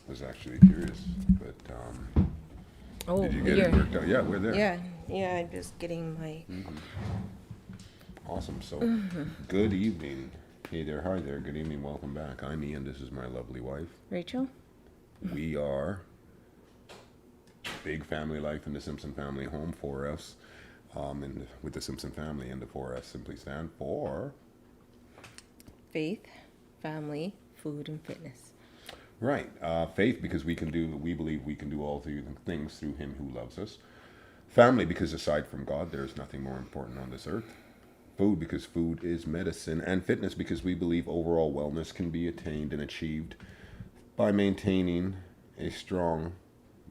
Was actually curious. But Oh, did you get it you're. worked out? Yeah, we're there. Yeah, yeah. I'm just getting my. Awesome. So, good evening. Hey there, hi there. Good evening. Welcome back. I'm Ian. This is my lovely wife. Rachel? We are big family life in the Simpson family home. 4Fs. And with the Simpson family, and the 4Fs simply stand for. Faith, family, food, and fitness. Right. Faith, because we believe we can do all things through Him who loves us. Family, because aside from God, there is nothing more important on this earth. Food, because food is medicine. And fitness, because we believe overall wellness can be attained and achieved by maintaining a strong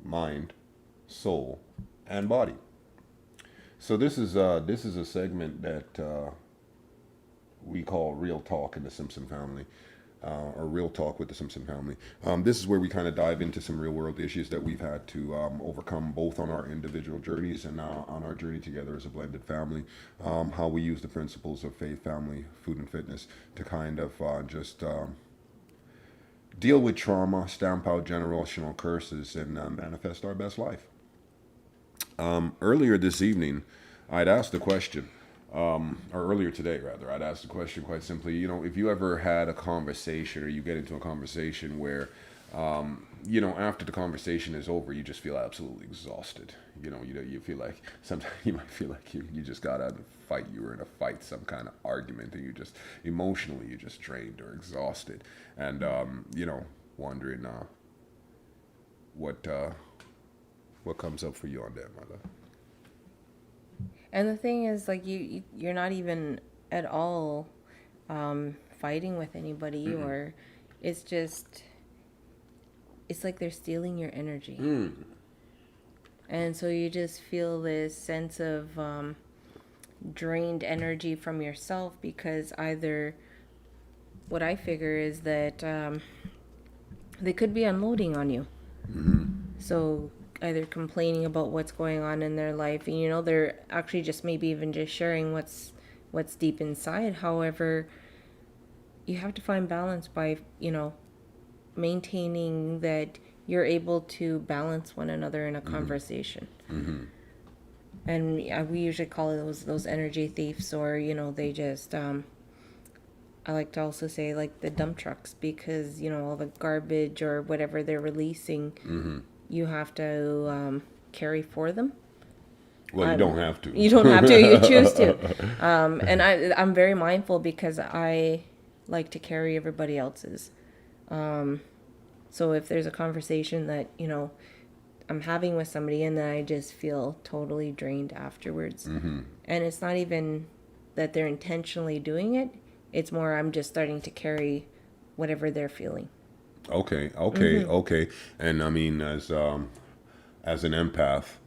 mind, soul, and body. So this is a segment that we call Real Talk in the Simpson family, or Real Talk with the Simpson family. This is where we kind of dive into some real world issues that we've had to overcome both on our individual journeys and on our journey together as a blended family. How we use the principles of faith, family, food, and fitness to kind of just deal with trauma, stamp out generational curses, and manifest our best life. Earlier this evening, I'd asked the question, or earlier today rather, I'd asked the question quite simply, if you ever had a conversation or you get into a conversation where, after the conversation is over, you just feel absolutely exhausted. You feel like sometimes you might feel like you just got out of a fight, you were in a fight, some kind of argument, and you just emotionally you just drained or exhausted, and wondering what what comes up for you on that, mother. And the thing is, like, you're not even at all fighting with anybody, or it's just, it's like they're stealing your energy. And so you just feel this sense of drained energy from yourself because either what I figure is that they could be unloading on you. So either complaining about what's going on in their life, and they're actually just maybe even just sharing what's deep inside. However, you have to find balance by maintaining that you're able to balance one another in a conversation. And we usually call it those energy thieves, or they just I like to also say like the dump trucks, because all the garbage or whatever they're releasing, you have to carry for them. Well, you don't have to. You don't have to, you choose to. And I'm very mindful because I like to carry everybody else's. So if there's a conversation that I'm having with somebody, and then I just feel totally drained afterwards, and it's not even that they're intentionally doing it, it's more I'm just starting to carry whatever they're feeling. Okay. And I mean, as an empath,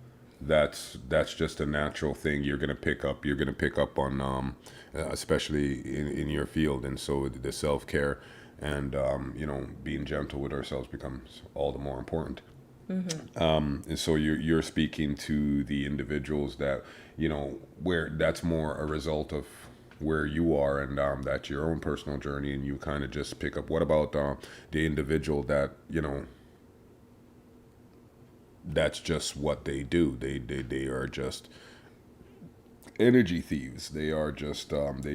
that's just a natural thing you're gonna pick up. You're gonna pick up on, especially in your field, and so the self care and being gentle with ourselves becomes all the more important. And so you're speaking to the individuals that where that's more a result of where you are, and that's your own personal journey, and you kind of just pick up. What about the individual that that's just what they do? They are just energy thieves. They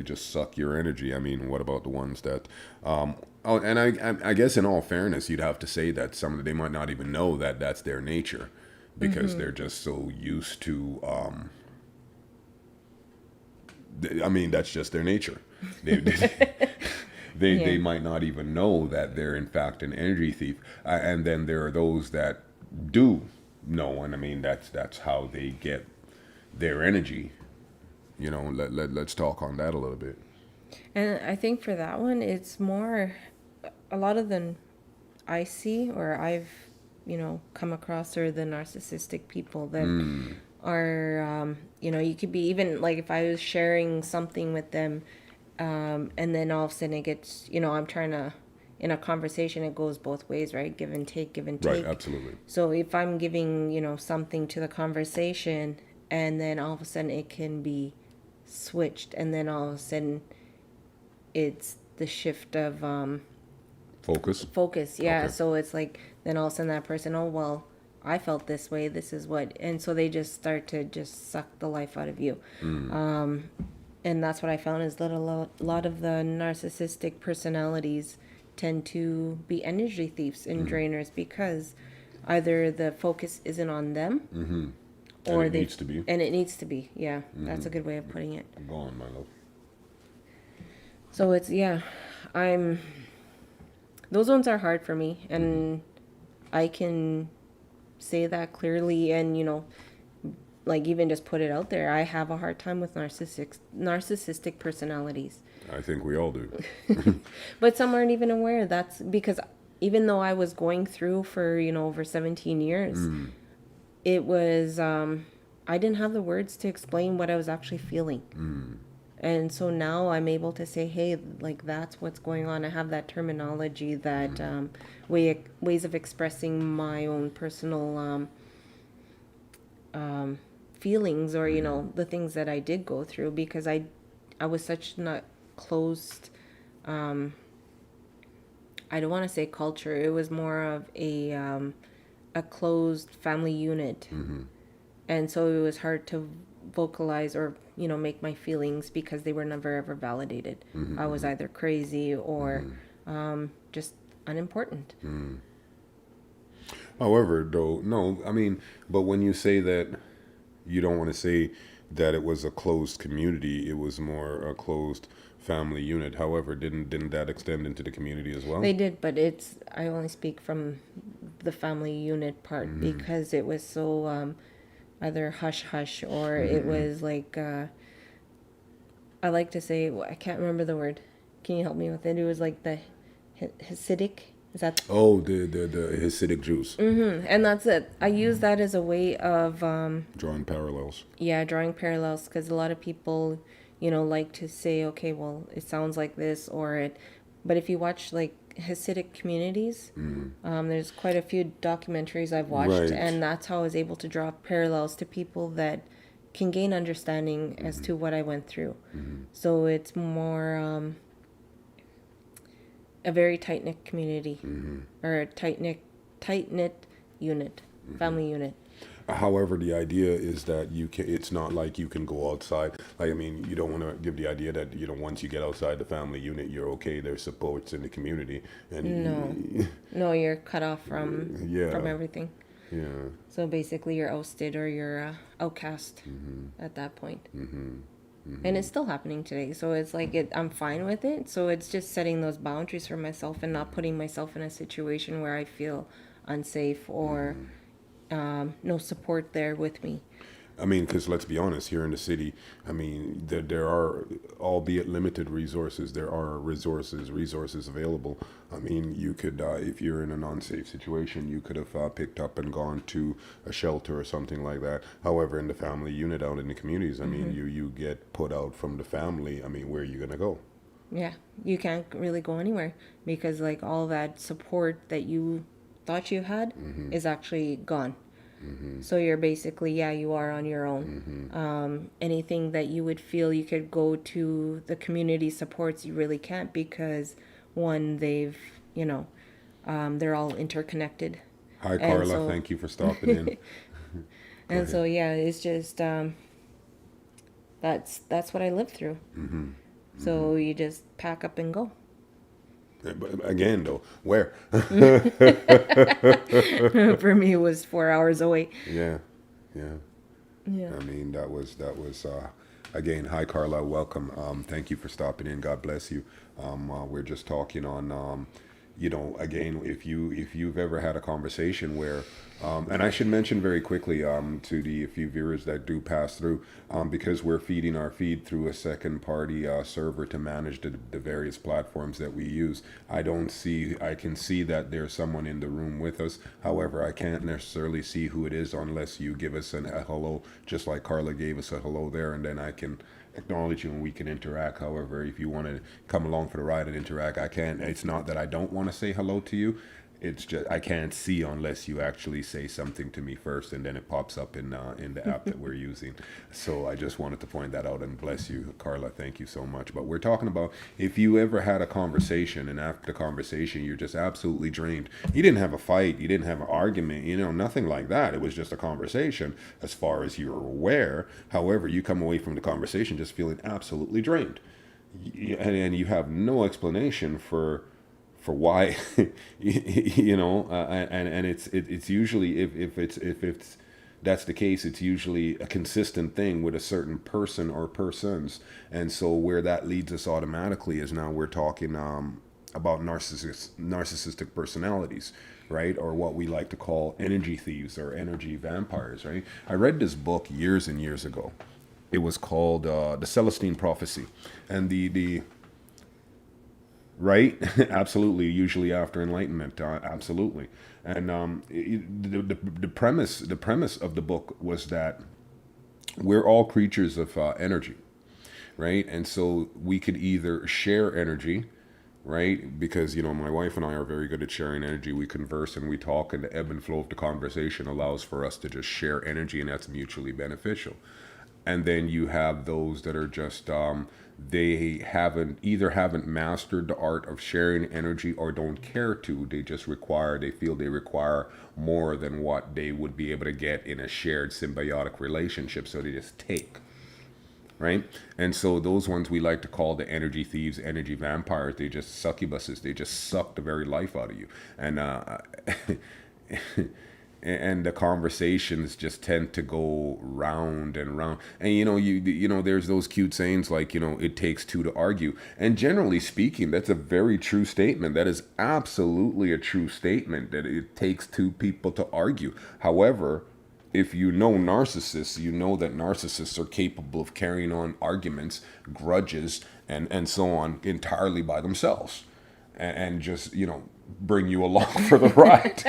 just suck your energy. I mean, what about the ones that oh, and I guess in all fairness, you'd have to say that they might not even know that that's their nature, because they're just so used to I mean, that's just their nature. They might not even know that they're in fact an energy thief. And then there are those that do know, and I mean that's how they get their energy. Let's talk on that a little bit. And I think for that one, it's more, a lot of them I see or I've, come across are the narcissistic people that are, you could be even like if I was sharing something with them, and then all of a sudden it gets, I'm trying to, in a conversation, it goes both ways, right? Give and take, give and Right, take. absolutely. So if I'm giving, something to the conversation, and then all of a sudden it can be switched, and then all of a sudden it's the shift of Focus. focus. Yeah. Okay. So it's like then all of a sudden that person, oh well, I felt this way. This is what, and so they just start to just suck the life out of you. And that's what I found is that a lot of the narcissistic personalities tend to be energy thieves and drainers because either the focus isn't on them or And it they needs to be. and it needs to be. Yeah, that's a good way of putting it. Go on, my love. So it's yeah, I'm those ones are hard for me and I can say that clearly and like even just put it out there. I have a hard time with narcissistic personalities. I think we all do. But some aren't even aware. That's because even though I was going through for, over 17 years, it was I didn't have the words to explain what I was actually feeling. And so now I'm able to say, hey, like that's what's going on. I have that terminology, that ways of expressing my own personal feelings or, the things that I did go through because I was such not closed. I don't want to say culture. It was more of a closed family unit. And so it was hard to vocalize or make my feelings because they were never ever validated. I was either crazy or just unimportant. However, though, no, I mean, but when you say that, you don't want to say that it was a closed community, it was more a closed family unit. However, didn't that extend into the community as well? They did, but I only speak from the family unit part because it was so either hush hush or it was like I like to say, I can't remember the word. Can you help me with it? It was like the Hasidic. Is that? Oh, the Hasidic Jews. And that's it. I use that as a way of Drawing parallels. yeah, drawing parallels because a lot of people, like to say, okay, well, it sounds like this or it. But if you watch like Hasidic communities, there's quite a few documentaries I've watched, Right. and that's how I was able to draw parallels to people that can gain understanding as to what I went through. So it's more a very tight knit community or a tight knit unit, family unit. However, the idea is that it's not like you can go outside. Like, I mean, you don't want to give the idea that, once you get outside the family unit, you're okay. There's supports in the community. And No, you're cut off from Yeah. from everything. Yeah. So basically, you're ousted or you're outcast at that point. And it's still happening today. So it's like I'm fine with it. So it's just setting those boundaries for myself and not putting myself in a situation where I feel unsafe or no support there with me. I mean, because let's be honest, here in the city, I mean, there are, albeit limited resources, there are resources available. I mean, you could, if you're in an unsafe situation, you could have picked up and gone to a shelter or something like that. However, in the family unit out in the communities, I mean, you get put out from the family. I mean, where are you going to go? Yeah, you can't really go anywhere because like all that support that you thought you had is actually gone. So you're basically, you are on your own. Anything that you would feel you could go to the community supports, you really can't because one, they've, they're all interconnected. Hi, And Carla. so- Thank you for stopping in. And so, it's just, that's what I lived through. So you just pack up and go. But again, though, where? For me, it was 4 hours away. Yeah, yeah. Yeah. I mean, that was again. Hi, Carla. Welcome. Thank you for stopping in. God bless you. We're just talking on, again, if you've ever had a conversation where, and I should mention very quickly to the few viewers that do pass through, because we're feeding our feed through a second party server to manage the various platforms that we use. I can see that there's someone in the room with us. However, I can't necessarily see who it is unless you give us a hello, just like Carla gave us a hello there, and then I can acknowledge you and we can interact. However, if you want to come along for the ride and interact, I can. It's not that I don't want to say hello to you. it's just I can't see unless you actually say something to me first, and then it pops up in the app that we're using. So I just wanted to point that out, and bless you, Carla. Thank you so much. But we're talking about if you ever had a conversation, and after the conversation you're just absolutely drained. You didn't have a fight, you didn't have an argument, nothing like that. It was just a conversation, as far as you're aware. However, you come away from the conversation just feeling absolutely drained, and you have no explanation for why. And it's usually, if it's that's the case, it's usually a consistent thing with a certain person or persons. And so where that leads us automatically is now we're talking about narcissistic personalities, right? Or what we like to call energy thieves or energy vampires, right? I read this book years and years ago. It was called The Celestine Prophecy. And the right? Absolutely. Usually after enlightenment, absolutely. And the premise of the book was that we're all creatures of energy, right? And so we could either share energy, right? Because my wife and I are very good at sharing energy. We converse and we talk, and the ebb and flow of the conversation allows for us to just share energy, and that's mutually beneficial. And then you have those that are just they haven't mastered the art of sharing energy, or don't care to. They feel they require more than what they would be able to get in a shared symbiotic relationship, so they just take, right? And so those ones we like to call the energy thieves, energy vampires. They just succubuses. They just suck the very life out of you. And and the conversations just tend to go round and round. And there's those cute sayings like, it takes two to argue. And generally speaking, that's a very true statement. That is absolutely a true statement, that it takes two people to argue. However, if you know narcissists, you know that narcissists are capable of carrying on arguments, grudges, and so on entirely by themselves, and just bring you along for the ride.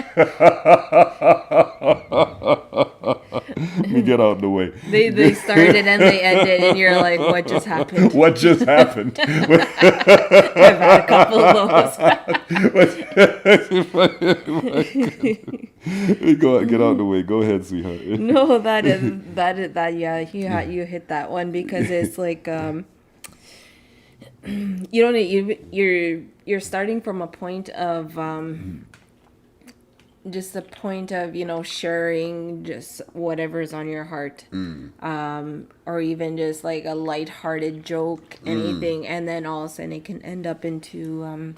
Let me get out of the way. They started and they ended, and you're like, what just happened? What just happened? I've had a couple of those. Go get out of the way. Go ahead, sweetheart. No, that yeah, you hit that one, because it's like you're starting from a point of just the point of sharing just whatever's on your heart, or even just like a lighthearted joke, anything, and then all of a sudden it can end up into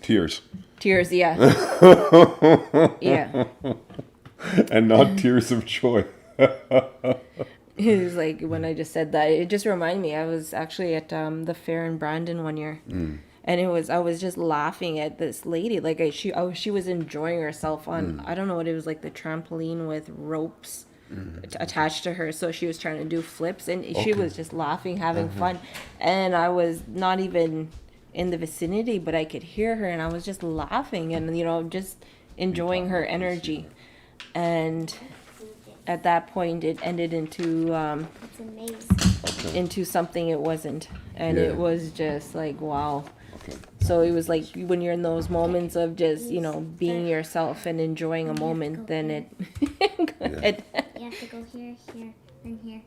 Tears. Yeah. Yeah. And not tears of joy. It was like, when I just said that, it just reminded me, I was actually at the fair in Brandon one year, and I was just laughing at this lady, like she was enjoying herself on, I don't know what it was, like the trampoline with ropes attached to her, so she was trying to do flips, and she was just laughing, having fun, and I was not even in the vicinity, but I could hear her, and I was just laughing, and just enjoying her energy. And at that point it ended into into something it wasn't, and it was just like, wow. So it was like, when you're in those moments of just being yourself and enjoying a moment, then it You have to go here, then.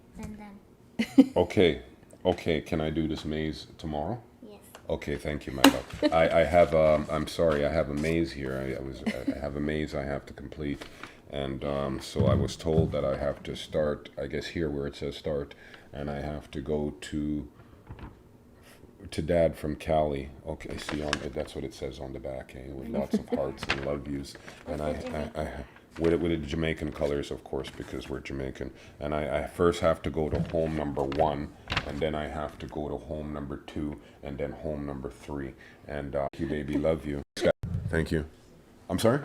Okay, can I do this maze tomorrow? Yes. Okay, thank you, my love. I have I'm sorry, I have a maze here. I have a maze I have to complete. And so I was told that I have to start, I guess here where it says start, and I have to go to Dad from Cali. Okay, see, that's what it says on the back, with lots of hearts and love yous. And I with the Jamaican colors, of course, because we're Jamaican. And I first have to go to home number 1, and then I have to go to home number 2, and then home number 3. And thank you, baby, love you. Thank you. I'm sorry?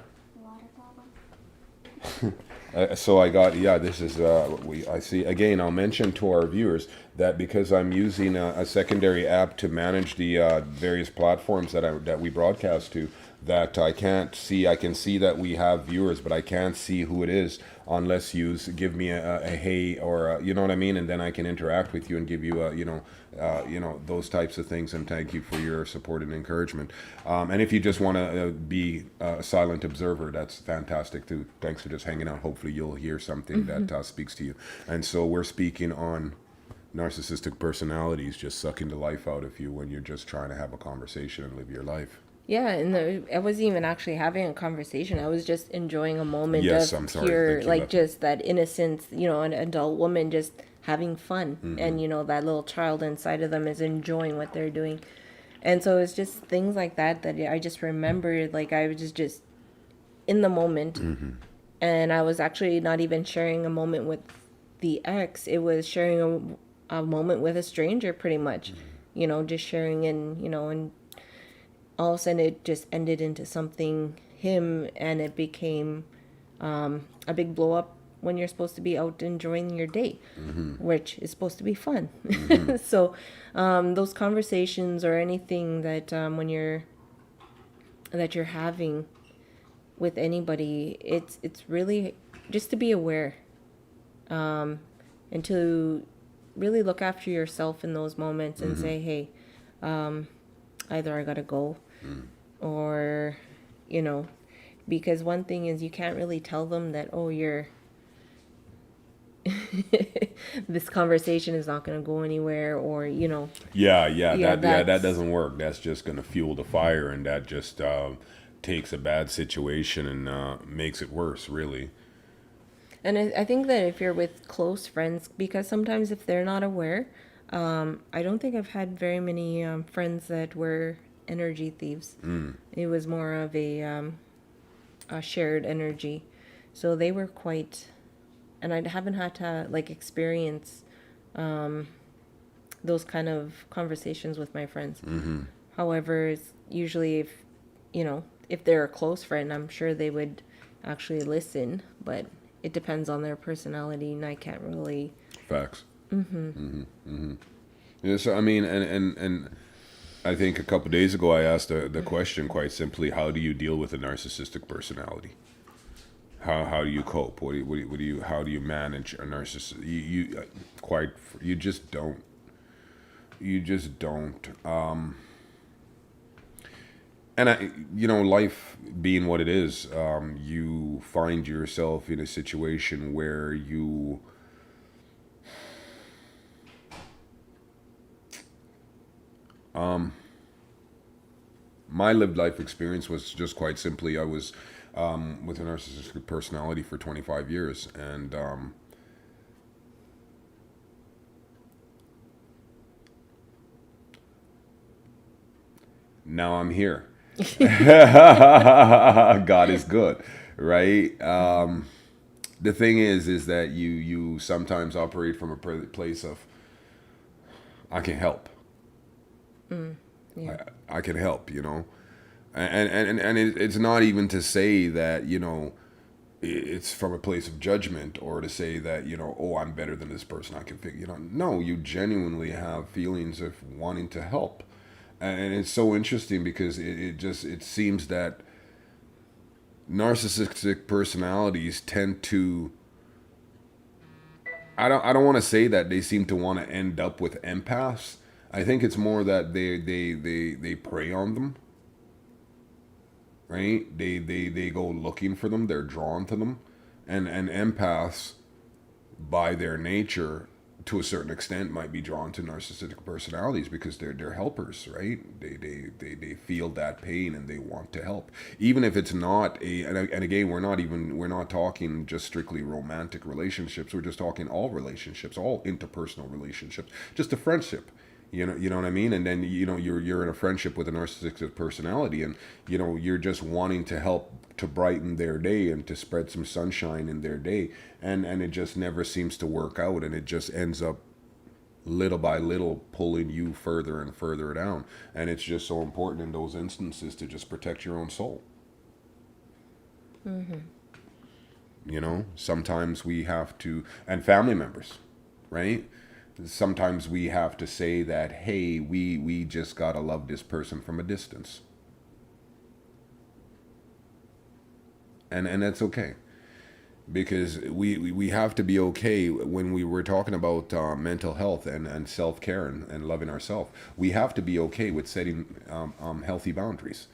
So I got, this is, I see, again, I'll mention to our viewers that because I'm using a secondary app to manage the various platforms that we broadcast to, that I can't see. I can see that we have viewers, but I can't see who it is unless you give me a hey, or you know what I mean, and then I can interact with you and give you a, you know, those types of things. And thank you for your support and encouragement. And if you just want to be a silent observer, that's fantastic too. Thanks for just hanging out. Hopefully you'll hear something that speaks to you. And so we're speaking on narcissistic personalities just sucking the life out of you when you're just trying to have a conversation and live your life. Yeah, and I wasn't even actually having a conversation. I was just enjoying a moment Yes, of I'm sorry. pure, Thank you, like Beth. just that innocence, you know, an adult woman just having fun. Mm-hmm. And, you know, that little child inside of them is enjoying what they're doing. And so it's just things like that that I just remembered, like I was just in the moment. Mm-hmm. And I was actually not even sharing a moment with the ex. It was sharing a moment with a stranger pretty much. Mm-hmm. You know, just sharing and, you know, and all of a sudden it just ended into something him, and it became a big blow up when you're supposed to be out enjoying your day, which is supposed to be fun. So those conversations or anything that when you're having with anybody, it's really just to be aware, and to really look after yourself in those moments and say, hey, either I gotta go, or, you know, because one thing is you can't really tell them that, oh, you're this conversation is not gonna go anywhere, or, you know. Yeah, Yeah, that that's doesn't work. That's just going to fuel the fire, and that just takes a bad situation and makes it worse, really. And I think that if you're with close friends, because sometimes if they're not aware, I don't think I've had very many friends that were energy thieves. It was more of a shared energy. So they were quite, and I haven't had to like experience those kind of conversations with my friends. However, it's usually if, you know, if they're a close friend, I'm sure they would actually listen, but it depends on their personality, and I can't really. Facts. Yeah, so I mean, and I think a couple days ago I asked the question quite simply: how do you deal with a narcissistic personality? How do you cope? What do you how do you manage a narcissist? You just don't. You just don't. And you know, life being what it is, you find yourself in a situation where you my lived life experience was just quite simply I was with a narcissistic personality for 25 years, and now I'm here. God is good, right? The thing is that you sometimes operate from a place of I can help. Yeah. I can help, you know, and it's not even to say that, you know, it's from a place of judgment, or to say that, you know, oh, I'm better than this person, I can figure, you know, no, you genuinely have feelings of wanting to help. And it's so interesting because it seems that narcissistic personalities tend to, I don't want to say that they seem to want to end up with empaths. I think it's more that they prey on them, right? They go looking for them. They're drawn to them, and empaths, by their nature, to a certain extent, might be drawn to narcissistic personalities because they're helpers, right? They feel that pain and they want to help, even if it's not and again, we're not talking just strictly romantic relationships. We're just talking all relationships, all interpersonal relationships, just a friendship. You know what I mean? And then, you know, you're in a friendship with a narcissistic personality, and, you know, you're just wanting to help to brighten their day and to spread some sunshine in their day, and it just never seems to work out, and it just ends up little by little pulling you further and further down. And it's just so important in those instances to just protect your own soul. You know, sometimes we have to, and family members, right? Sometimes we have to say that, hey, we just gotta love this person from a distance. and that's okay, because we have to be okay when we were talking about mental health and self-care and loving ourselves. We have to be okay with setting healthy boundaries.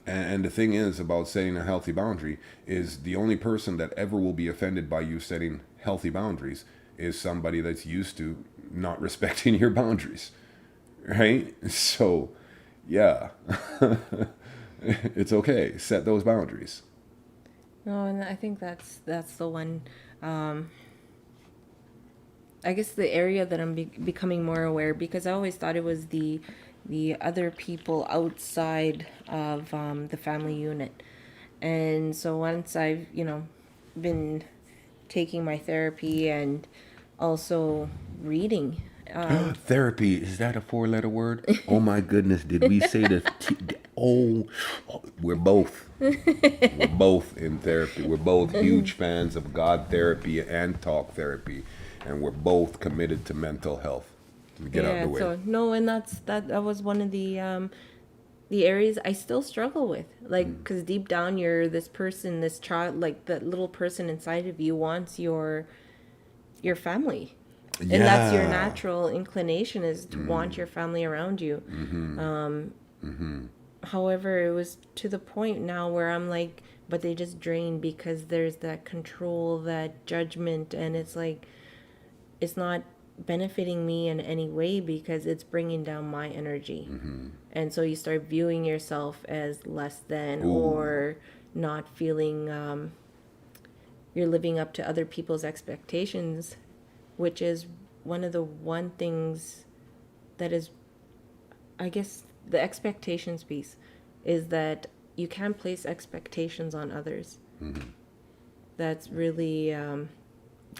And the thing is about setting a healthy boundary is the only person that ever will be offended by you setting healthy boundaries is somebody that's used to not respecting your boundaries, right? So, yeah, it's okay. Set those boundaries. No, and I think that's the one. I guess the area that I'm becoming more aware, because I always thought it was the other people outside of the family unit, and so once I've been taking my therapy and also reading. Therapy, is that a 4-letter word? Oh my goodness, did we say oh, we're both. We're both in therapy. We're both huge fans of God therapy and talk therapy. And we're both committed to mental health. Get out of the way. So no, and that was one of the areas I still struggle with, like, because deep down you're this person, this child, like that little person inside of you wants your family. And that's your natural inclination, is to want your family around you. However, it was to the point now where I'm like, but they just drain, because there's that control, that judgment, and it's like, it's not benefiting me in any way because it's bringing down my energy. And so you start viewing yourself as less than, or not feeling you're living up to other people's expectations, which is one of the things that is, I guess, the expectations piece is that you can't place expectations on others. That's really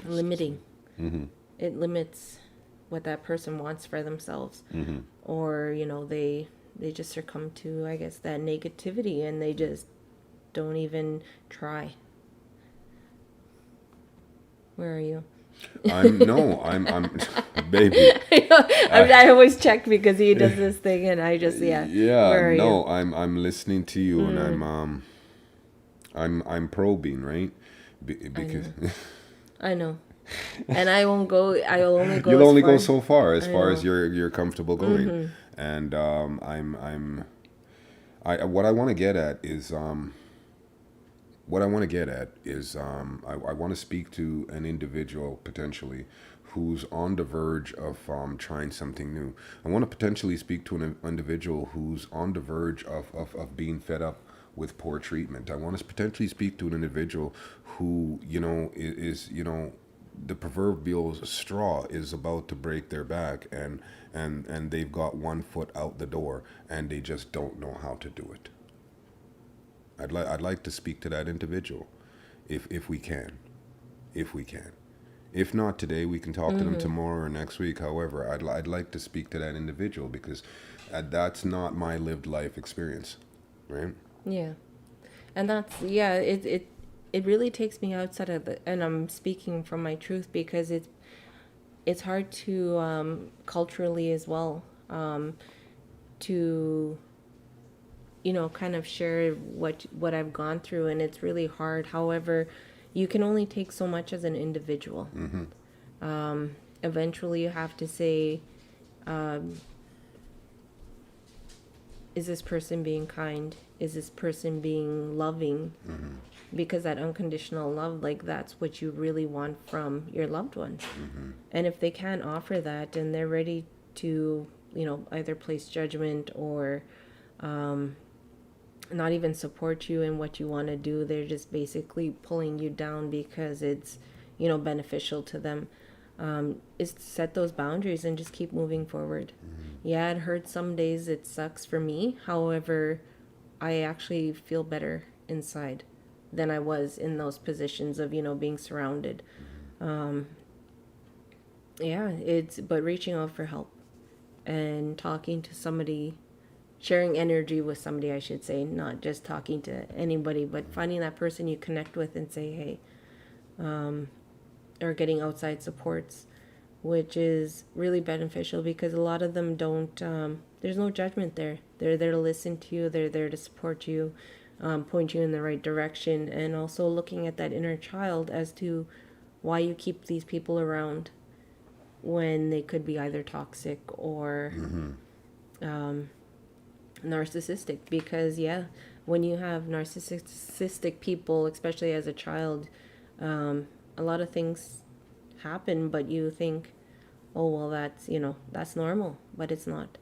limiting. It limits what that person wants for themselves. Or they just succumb to, I guess, that negativity, and they just don't even try. Where are you? I'm baby. I always check because he does this thing, and I just Where are you? I'm listening to you, and I'm probing, right? Because I know. And I won't go. I'll only go. You'll only far go so far as know. you're comfortable going. And what I want to get at is I want to speak to an individual potentially who's on the verge of trying something new. I want to potentially speak to an individual who's on the verge of being fed up with poor treatment. I want to potentially speak to an individual who is the proverbial straw is about to break their back, and they've got one foot out the door and they just don't know how to do it. I'd like to speak to that individual, if we can. If not today, we can talk to them tomorrow or next week. However, I'd like to speak to that individual, because that's not my lived life experience, right? Yeah, and that's it really takes me outside of and I'm speaking from my truth, because it's hard to culturally as well to kind of share what I've gone through, and it's really hard. However, you can only take so much as an individual. Eventually you have to say, is this person being kind? Is this person being loving? Because that unconditional love, like, that's what you really want from your loved ones. And if they can't offer that, and they're ready to either place judgment or not even support you in what you want to do, they're just basically pulling you down because it's beneficial to them, is to set those boundaries and just keep moving forward. Yeah, it hurts some days, it sucks for me. However, I actually feel better inside than I was in those positions of being surrounded. But reaching out for help and talking to somebody, sharing energy with somebody, I should say, not just talking to anybody, but finding that person you connect with and say, hey, or getting outside supports, which is really beneficial, because a lot of them don't, there's no judgment there. They're there to listen to you. They're there to support you. point you in the right direction, and also looking at that inner child as to why you keep these people around when they could be either toxic or narcissistic. Because yeah, when you have narcissistic people, especially as a child, a lot of things happen, but you think, oh well, that's, that's normal, but it's not,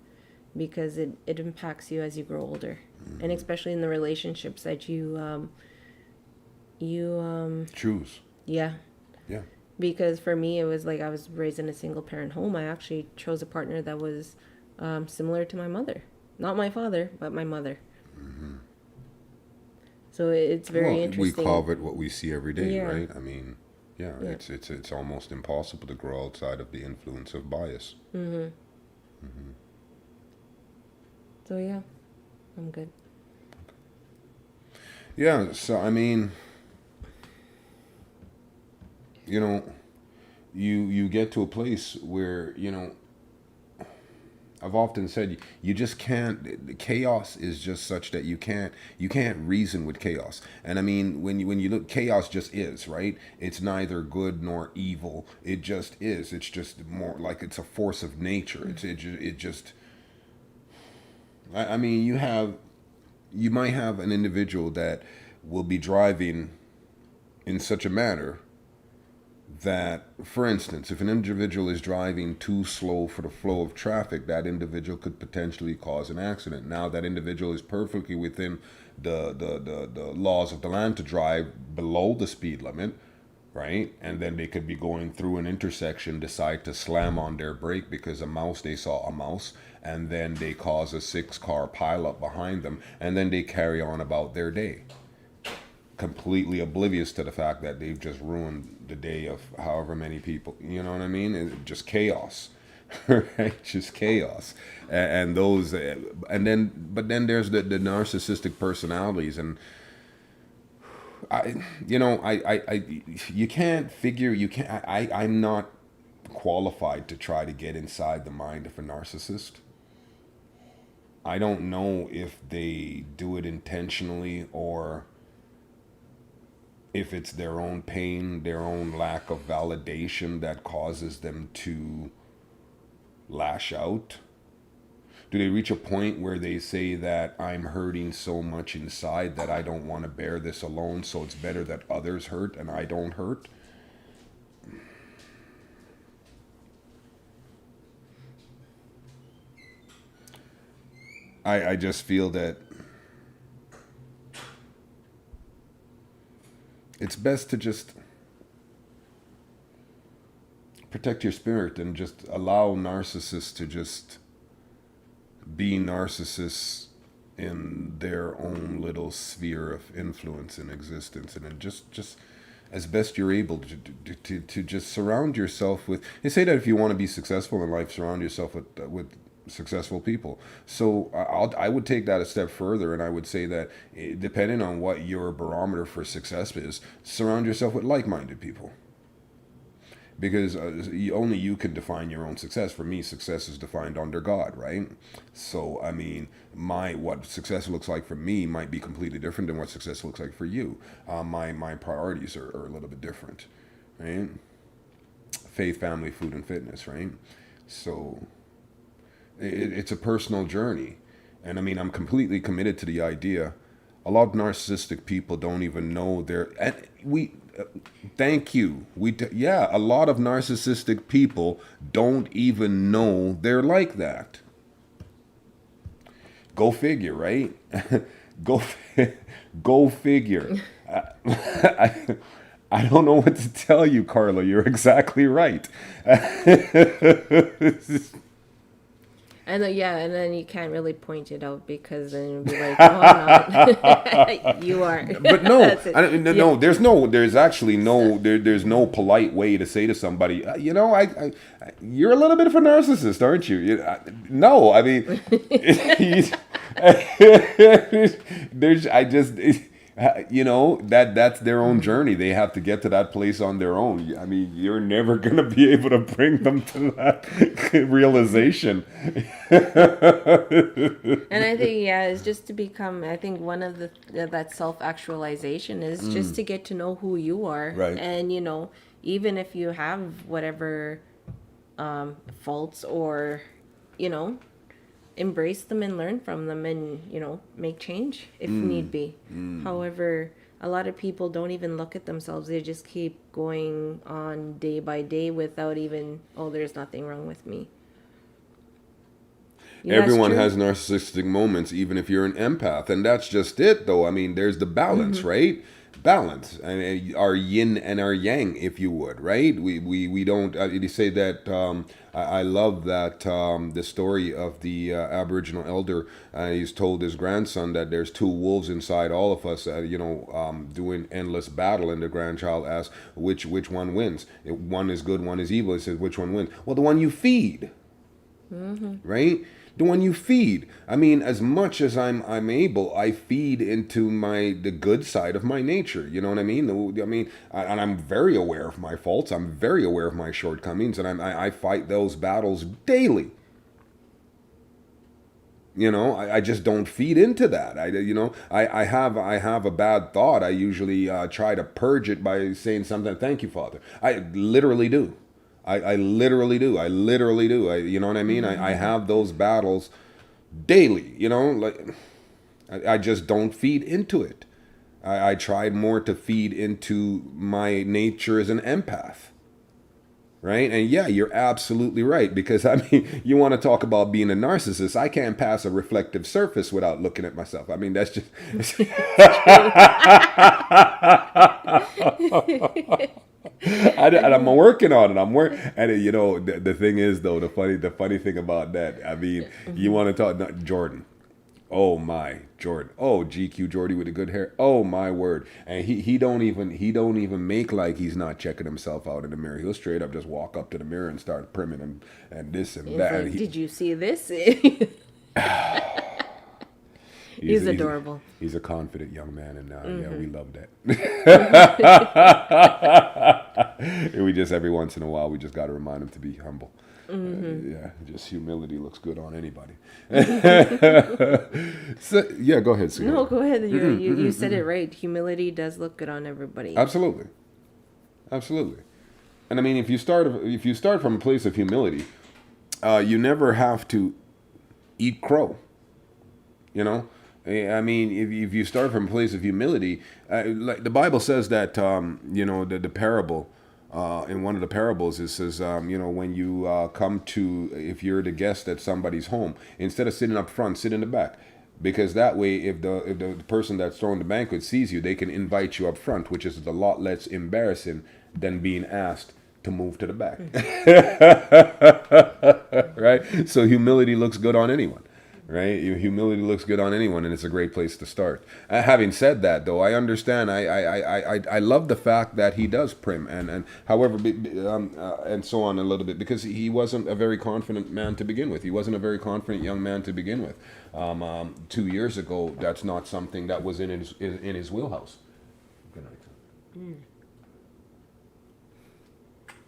because it impacts you as you grow older, and especially in the relationships that Choose. yeah. Yeah. Because for me, it was like I was raised in a single parent home. I actually chose a partner that was similar to my mother. Not my father, but my mother. So it's very interesting. We covet what we see every day, Yeah. right? I mean, yeah, Yeah. it's almost impossible to grow outside of the influence of bias. So yeah, I'm good. Yeah, so I mean, you get to a place where, I've often said you just can't. Chaos is just such that you can't reason with chaos. And I mean, when you look, chaos just is, right. It's neither good nor evil. It just is. It's just more like it's a force of nature. It just. I mean, you might have an individual that will be driving in such a manner that, for instance, if an individual is driving too slow for the flow of traffic, that individual could potentially cause an accident. Now, that individual is perfectly within the laws of the land to drive below the speed limit, right? And then they could be going through an intersection, decide to slam on their brake because they saw a mouse, and then they cause a 6-car pileup behind them, and then they carry on about their day, completely oblivious to the fact that they've just ruined the day of however many people. You know what I mean? It's just chaos, right? Just chaos. And those, but then there's the narcissistic personalities, and I'm not qualified to try to get inside the mind of a narcissist. I don't know if they do it intentionally or if it's their own pain, their own lack of validation that causes them to lash out. Do they reach a point where they say that I'm hurting so much inside that I don't want to bear this alone, so it's better that others hurt and I don't hurt? I just feel that it's best to just protect your spirit and just allow narcissists to just be narcissists in their own little sphere of influence and existence, and then just as best you're able to just surround yourself with. They say that if you want to be successful in life, surround yourself with successful people. So I would take that a step further, and I would say that depending on what your barometer for success is, surround yourself with like-minded people. Because only you can define your own success. For me, success is defined under God, right? So, I mean, what success looks like for me might be completely different than what success looks like for you. My priorities are a little bit different, right? Faith, family, food, and fitness, right? So, it's a personal journey. And I mean, I'm completely committed to the idea. A lot of narcissistic people don't even know thank you. A lot of narcissistic people don't even know they're like that. Go figure, right? Go figure. I don't know what to tell you, Carla. You're exactly right. And then you can't really point it out, because then you'll be like, "Oh, I'm not." You are. But no, Yeah. there's no polite way to say to somebody, you're a little bit of a narcissist, aren't you? No, I mean, You know, that's their own journey. They have to get to that place on their own. I mean, you're never going to be able to bring them to that realization. And I think, yeah, it's just to become, I think one of the, that self-actualization is just to get to know who you are. Right. And, you know, even if you have whatever faults or, you know, embrace them and learn from them and, you know, make change if need be. However, a lot of people don't even look at themselves. They just keep going on day by day without even, oh, there's nothing wrong with me. Yeah, that's Everyone true. has narcissistic moments, even if you're an empath. And that's just it, though. I mean, there's the balance, right? Balance. And our yin and our yang, if you would, right? We don't, you say that, I love that, the story of the Aboriginal elder. He's told his grandson that there's two wolves inside all of us, doing endless battle. And the grandchild asks, which one wins? One is good, one is evil. He says, which one wins? Well, the one you feed. Right? The one you feed. I mean, as much as I'm able, I feed into the good side of my nature. You know what I mean? And I'm very aware of my faults. I'm very aware of my shortcomings, and I fight those battles daily. You know, I just don't feed into that. I have a bad thought. I usually try to purge it by saying something. Thank you, Father. I literally do. I literally do. You know what I mean? I have those battles daily, you know, like I just don't feed into it. I tried more to feed into my nature as an empath. Right? And yeah, you're absolutely right. Because I mean, you want to talk about being a narcissist. I can't pass a reflective surface without looking at myself. I mean, that's just and I'm working on it. And you know, the thing is though, the funny thing about that. I mean, you want to talk Jordan. Oh my, Jordan. Oh, GQ Jordy with the good hair. Oh my word. And he don't even make like he's not checking himself out in the mirror. He'll straight up just walk up to the mirror and start priming and this and It's that. like, And did you see this? He's adorable. He's a confident young man, and yeah, we love that. And we just every once in a while we just got to remind him to be humble. Yeah, just humility looks good on anybody. So, yeah, go ahead, Sue. No, go ahead. You said it right. Humility does look good on everybody. Absolutely. And I mean, if you start from a place of humility, you never have to eat crow. You know, I mean, if you start from a place of humility, like the Bible says that the parable. In one of the parables, it says, when you if you're the guest at somebody's home, instead of sitting up front, sit in the back. Because that way, if the person that's throwing the banquet sees you, they can invite you up front, which is a lot less embarrassing than being asked to move to the back. Right? So humility looks good on anyone. Right? Humility looks good on anyone, and it's a great place to start. Having said that, though, I understand. I love the fact that he does prim and however and so on a little bit, because he wasn't a very confident man to begin with. He wasn't a very confident young man to begin with. 2 years ago, that's not something that was in his wheelhouse. Good night.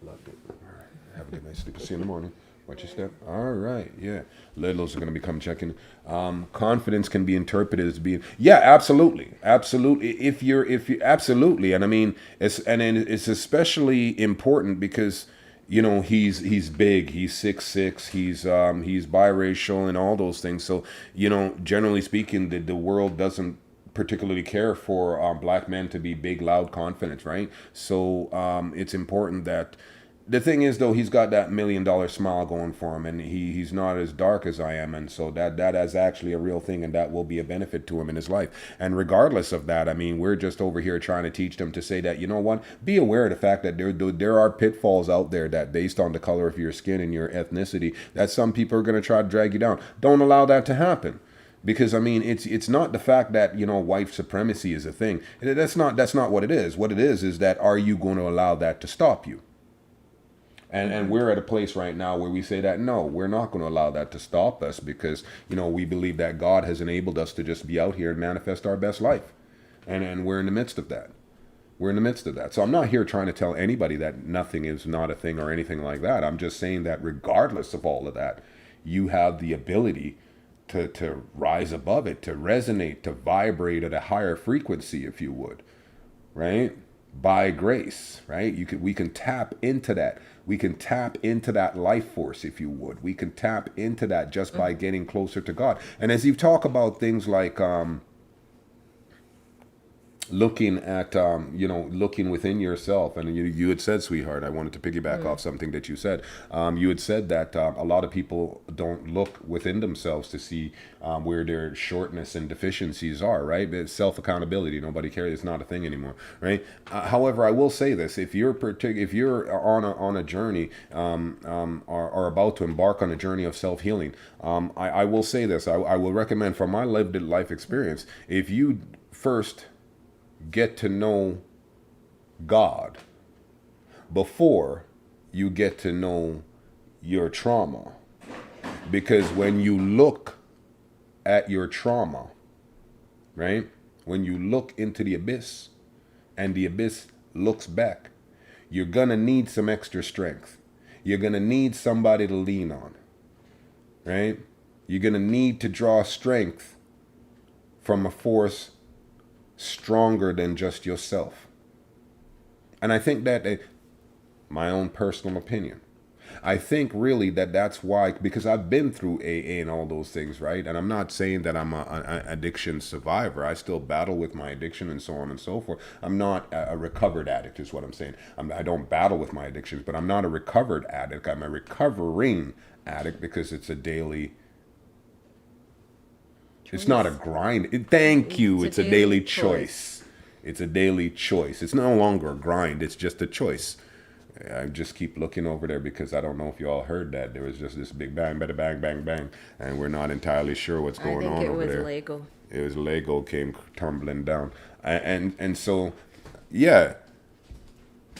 Loved it. All right. Have a good night's sleep. See you in the morning. Watch your step. All right. Yeah. Littles are going to be come checking. Confidence can be interpreted as being, yeah, absolutely. If you absolutely. And I mean, it's especially important because, you know, he's big, he's 6'6", he's biracial and all those things. So, you know, generally speaking, the world doesn't particularly care for black men to be big, loud, confident, right? So it's important that. The thing is, though, he's got that $1 million smile going for him, and he's not as dark as I am, and so that is actually a real thing, and that will be a benefit to him in his life. And regardless of that, I mean, we're just over here trying to teach them to say that, you know what, be aware of the fact that there are pitfalls out there that based on the color of your skin and your ethnicity, that some people are going to try to drag you down. Don't allow that to happen. Because I mean, it's not the fact that, you know, white supremacy is a thing. That's not what it is. What it is that, are you going to allow that to stop you? And we're at a place right now where we say that, no, we're not going to allow that to stop us, because, you know, we believe that God has enabled us to just be out here and manifest our best life. And we're in the midst of that. We're in the midst of that. So I'm not here trying to tell anybody that nothing is not a thing or anything like that. I'm just saying that regardless of all of that, you have the ability to rise above it, to resonate, to vibrate at a higher frequency, if you would, right? By grace, right? We can tap into that. We can tap into that life force, if you would. We can tap into that just by getting closer to God. And as you talk about things like looking at looking within yourself, and you had said, sweetheart, I wanted to piggyback off something that you said. You had said that a lot of people don't look within themselves to see where their shortness and deficiencies are, right? It's self-accountability. Nobody cares. It's not a thing anymore, right? However, I will say this: if you're on a journey or about to embark on a journey of self-healing, I will say this: I will recommend, from my lived life experience, if you first get to know God before you get to know your trauma. Because when you look at your trauma, right? When you look into the abyss and the abyss looks back, you're going to need some extra strength. You're going to need somebody to lean on, right? You're going to need to draw strength from a force stronger than just yourself. And I think that, my own personal opinion, I think really that's why, because I've been through AA and all those things, right? And I'm not saying that I'm an addiction survivor. I still battle with my addiction and so on and so forth. I'm not a recovered addict is what I'm saying. I don't battle with my addictions, but I'm not a recovered addict. I'm a recovering addict because it's a daily... It's not a grind. Thank you. It's a daily choice. It's a daily choice. It's no longer a grind. It's just a choice. I just keep looking over there because I don't know if you all heard that. There was just this big bang, bada bang, bang, bang. And we're not entirely sure what's going on over there. I think it was Lego. It was Lego came tumbling down. And so, yeah,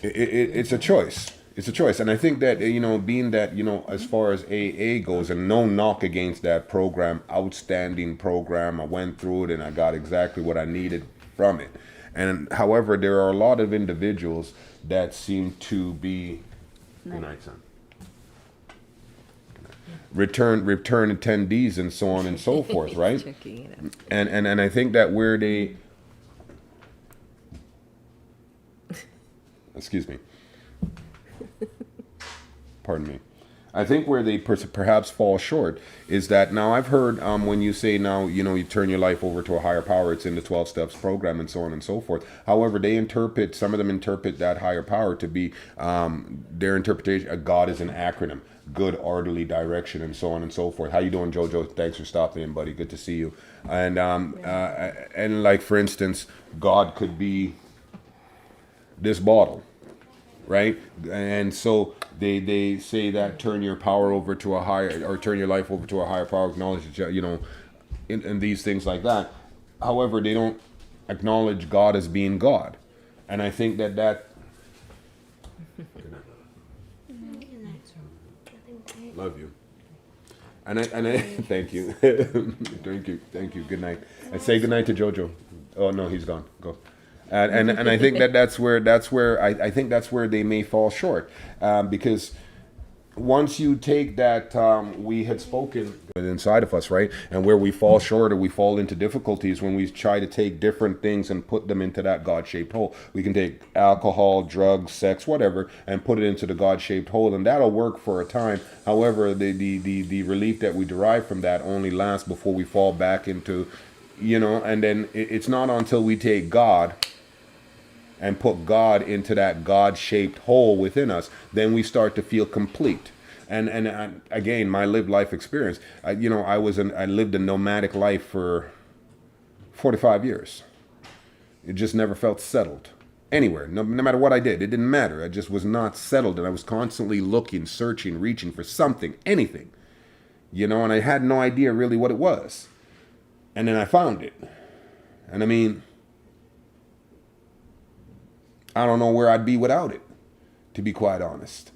it's a choice. It's a choice. And I think that, being that, as far as AA goes, and no knock against that program, outstanding program, I went through it and I got exactly what I needed from it. And however, there are a lot of individuals that seem to be, good night, son. Return attendees and so on and so forth, right? Checking it out. And I think that where they, excuse me, pardon me. I think where they perhaps fall short is that now I've heard when you say now, you turn your life over to a higher power, it's in the 12 steps program and so on and so forth. However, some of them interpret that higher power to be their interpretation. God is an acronym, good orderly direction and so on and so forth. How you doing, Jojo? Thanks for stopping in, buddy. Good to see you. And like, for instance, God could be this bottle, right? And so they say that turn your power over to a higher, or turn your life over to a higher power, acknowledge that, and these things like that. However, they don't acknowledge God as being God. And I think that love you. And I thank you. Thank you. Good night. And say good night to Jojo. Oh no, he's gone. Go. And I think that's where I think that's where they may fall short, because once you take that we had spoken inside of us, right, and where we fall short or we fall into difficulties when we try to take different things and put them into that God-shaped hole. We can take alcohol, drugs, sex, whatever, and put it into the God-shaped hole, and that'll work for a time. However, the relief that we derive from that only lasts before we fall back into, and then it's not until we take God and put God into that God-shaped hole within us, then we start to feel complete. And again, my lived life experience, I lived a nomadic life for 45 years. It just never felt settled anywhere. No matter what I did, it didn't matter. I just was not settled, and I was constantly looking, searching, reaching for something, anything, and I had no idea really what it was. And then I found it. And I mean, I don't know where I'd be without it, to be quite honest.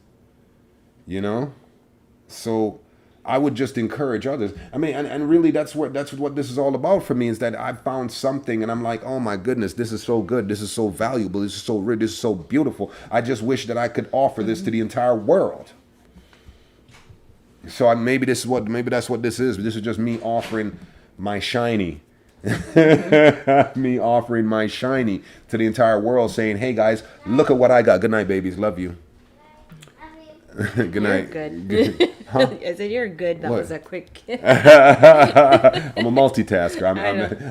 So I would just encourage others. I mean, and really that's what this is all about for me, is that I found something and I'm like, oh my goodness, this is so good, this is so valuable, this is so rich, this is so beautiful. I just wish that I could offer this to the entire world. So maybe that's what this is. This is just me offering my shiny. Me offering my shiny to the entire world, saying, hey guys, look at what I got. Good night, babies. Love you. Good You're night. good. Huh? I said you're good. That What? was a quick. I'm a multitasker.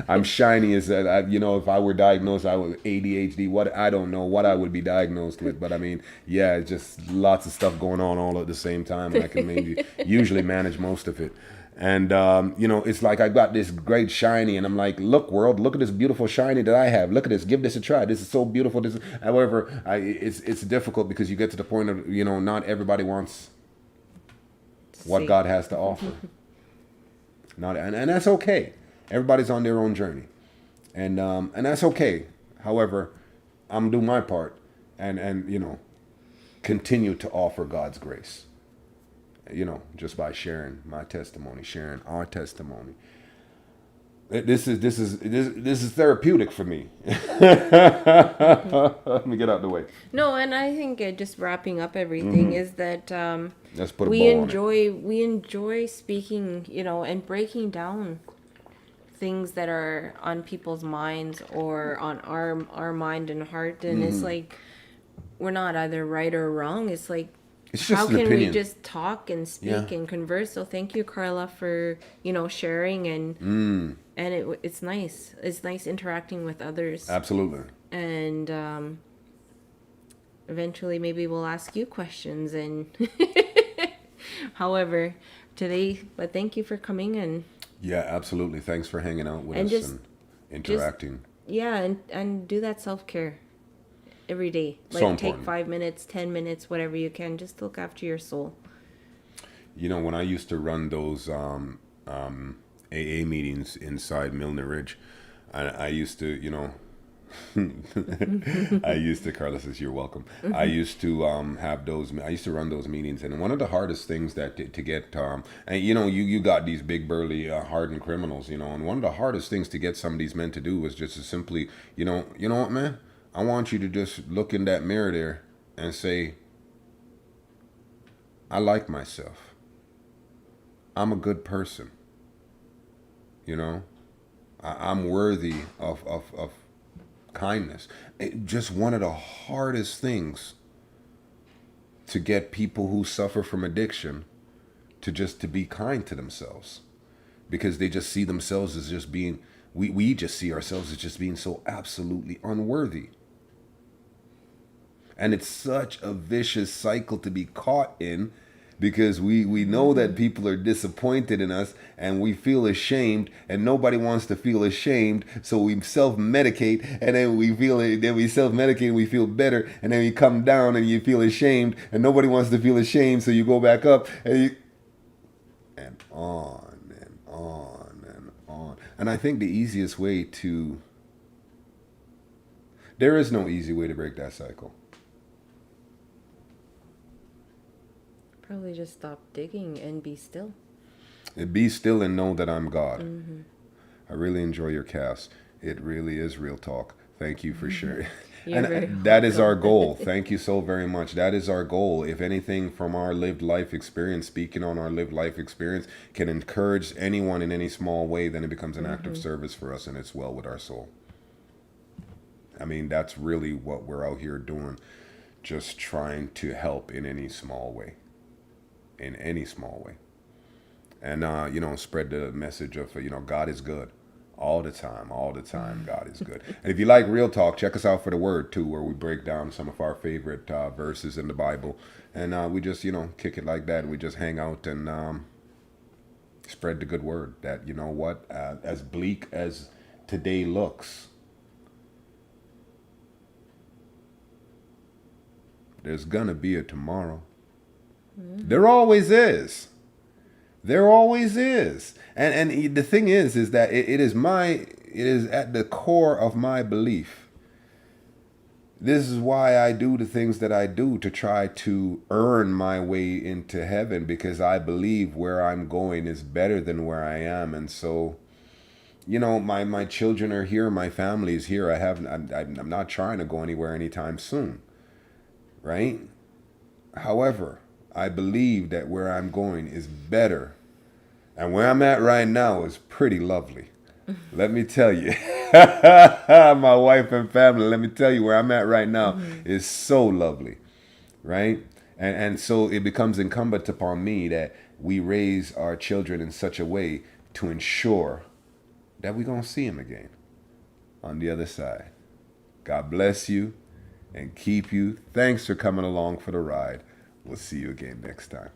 I'm shiny as that. If I were diagnosed, I would ADHD. What, I don't know what I would be diagnosed with, but I mean, yeah, it's just lots of stuff going on all at the same time, and I can maybe usually manage most of it. And it's like I got this great shiny, and I'm like, look, world, look at this beautiful shiny that I have. Look at this. Give this a try. This is so beautiful. However, it's difficult because you get to the point of not everybody wants what See. God has to offer. And that's okay. Everybody's on their own journey, and that's okay. However, I'm doing my part, and continue to offer God's grace. Just by sharing my testimony, sharing our testimony. This is therapeutic for me. Let me get out the way. No, and I think just wrapping up everything is that Let's put a we bow on it. enjoy speaking, and breaking down things that are on people's minds or on our mind and heart, and it's like we're not either right or wrong. It's like, It's just how an can opinion. we just talk and speak Yeah. and converse? So thank you, Carla, for sharing and it's nice. It's nice interacting with others, Absolutely. and eventually maybe we'll ask you questions and however today. But thank you for coming and Yeah, absolutely. Thanks for hanging out with And us just- and interacting. and do that self-care every day. So Like important. take 5 minutes, 10 minutes, whatever you can. Just look after your soul. When I used to run those AA meetings inside Milner Ridge, I used to, Carla says, you're welcome. I used to I used to run those meetings, and one of the hardest things that to get, and you got these big burly hardened criminals, and one of the hardest things to get some of these men to do was just to simply, you know what, man? I want you to just look in that mirror there and say, I like myself. I'm a good person. I'm worthy of kindness. Just one of the hardest things to get people who suffer from addiction to be kind to themselves, because they just see themselves as just being, we just see ourselves as just being so absolutely unworthy. And it's such a vicious cycle to be caught in, because we know that people are disappointed in us and we feel ashamed, and nobody wants to feel ashamed. So we self-medicate, and then we self-medicate and we feel better, and then you come down and you feel ashamed, and nobody wants to feel ashamed. So you go back up and on and on and on. And I think the easiest way there is no easy way to break that cycle. Probably just stop digging and be still. Be still and know that I'm God. I really enjoy your cast. It really is real talk. Thank you for sharing. You're very And that is our welcome. goal. Thank you so very much. That is our goal. If anything from our lived life experience, speaking on our lived life experience, can encourage anyone in any small way, then it becomes an act of service for us, and it's well with our soul. I mean, that's really what we're out here doing. Just trying to help in any small way. In any small way. And, spread the message of, God is good. All the time, God is good. And if you like real talk, check us out for The Word, too, where we break down some of our favorite verses in the Bible. And we just, kick it like that. We just hang out and spread the good word that, as bleak as today looks, there's gonna be a tomorrow. There always is. There always is. And the thing is that it is at the core of my belief This is why I do the things that I do, to try to earn my way into heaven, because I believe where I'm going is better than where I am. And so, you know, my children are here, my family is here. I'm not trying to go anywhere anytime soon, right? However, I believe that where I'm going is better. And where I'm at right now is pretty lovely. Let me tell you. My wife and family, let me tell you, where I'm at right now is so lovely, right? And so it becomes incumbent upon me that we raise our children in such a way to ensure that we're going to see them again on the other side. God bless you and keep you. Thanks for coming along for the ride. We'll see you again next time.